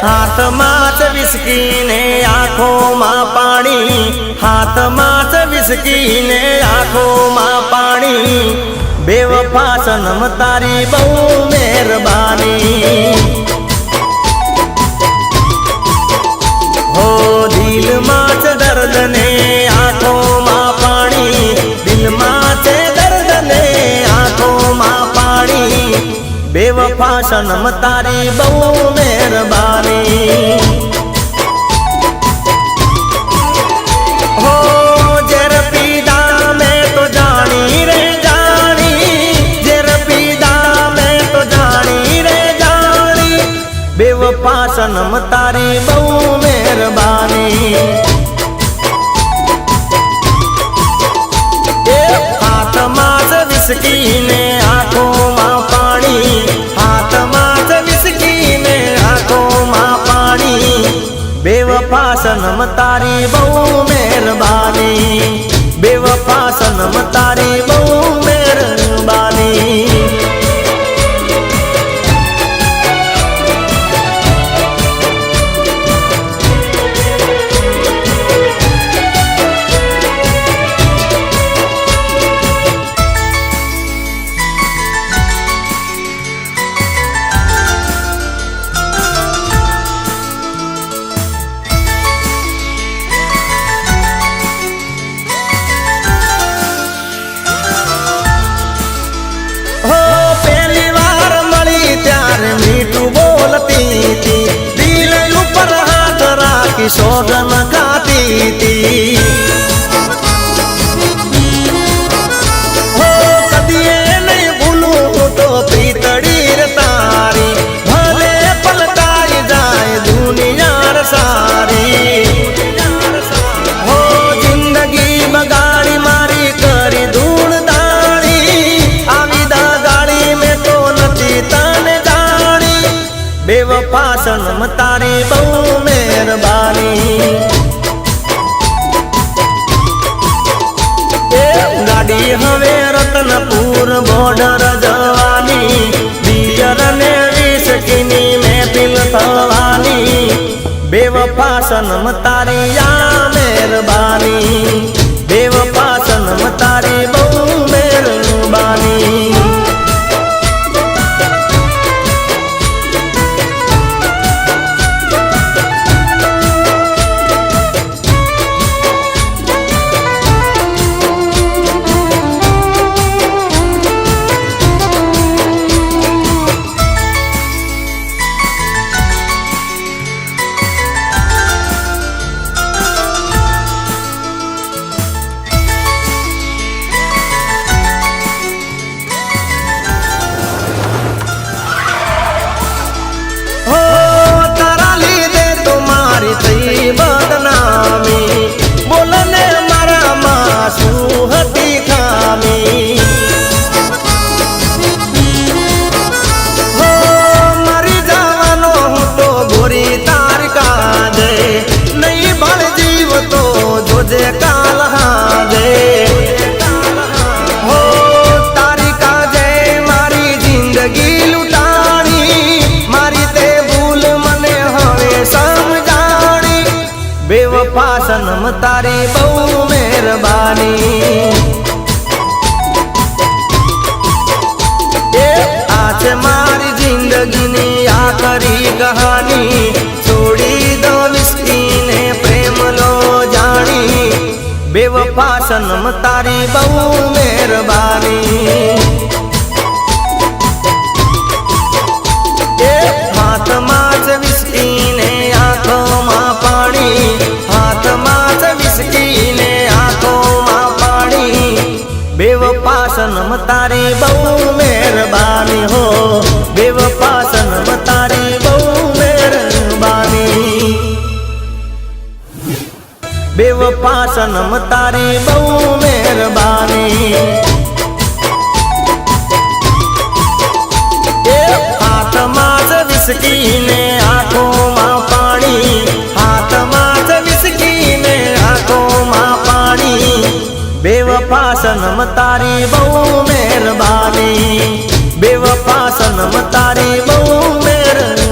હાથમાં જ વિસ્કી ને આંખોમાં પાણી, હાથમાં જ વિસ્કી ને આંખોમાં પાણી, બેવફા સનમ તારી બહુ મહેરબાની। હો દિલમાં છે દર્દ ને આંખોમાં પાણી, દિલમાં છે દર્દ ને આંખોમાં પાણી, બેવફા સનમ તારી બહુ મહેરબાની। હો ઝેર પીધા મેં તો જાણી રે જાણી, ઝેર પીધા મેં તો જાણી રે જાણી, બેવફા સનમ તારી બહુ મહેરબાની। હાથમાં જ વિસ્કી ને આંખોમાં પાણી, હાથમાં જ વિસ્કી ને આંખોમાં પાણી, બેવફા સનમ તારી બહુ મહેરબાની, બેવફા સનમ તારી બહુ મહેરબાની। मीठू बोलती थी, दिल ऊपर हाथ राखी सोगन खाती थी। हो कदिए नहीं भूलूं तो प्रीतड़ी रे तारी, भले पलटाई जाए दुनिया सारी। हो जिंदगी बगाड़ी मारी करी धूल दाड़ी, आविदा गाड़ी में तो नती तने बेवफा सनम तारी बहू मेहरबानी। गाड़ी हवे रतनपुर बॉर्डर जवानी, बियर ने विस्की में पिल थवानी, बेवफा सनम तारी या मेहरबानी, बेवफा सनम तारी बहू मेहरबानी। बदनामी बोलने मारा मासू हती खामी, हो मरी जावानो हूँ तो गोरी तार का दे, नहीं बल जीव तो जोजे काल दे। हो तारी का जय मारी जिंदगी लुटानी, मारी ते भूल मने हवे समझा, बेवफा सनम तारी बहू मेहरबानी। आज मारी जिंदगी नी आखरी कहानी, छोड़ी दो विस्की ने प्रेम लो जानी, बेवफा सनम तारी बहू मेहरबानी। हाथમાં જ વિસ્કી ને આંખોમાં પાણી, હાથમાં જ વિસ્કી ને આંખોમાં પાણી, બેવફા સનમ તારી બહુ મહેરબાની। હો બેવફા સનમ તારી બહુ મહેરબાની, બેવફા સનમ તારી બહુ મહેરબાની। हाथમાં જ વિસ્કી ને આંખોમાં પાણી, હાથમાં જ વિસ્કી ને આંખોમાં પાણી, बेवफा सनम तारी बहु मेहरबानी, बेवफा सनम तारी बहु मेहरबानी।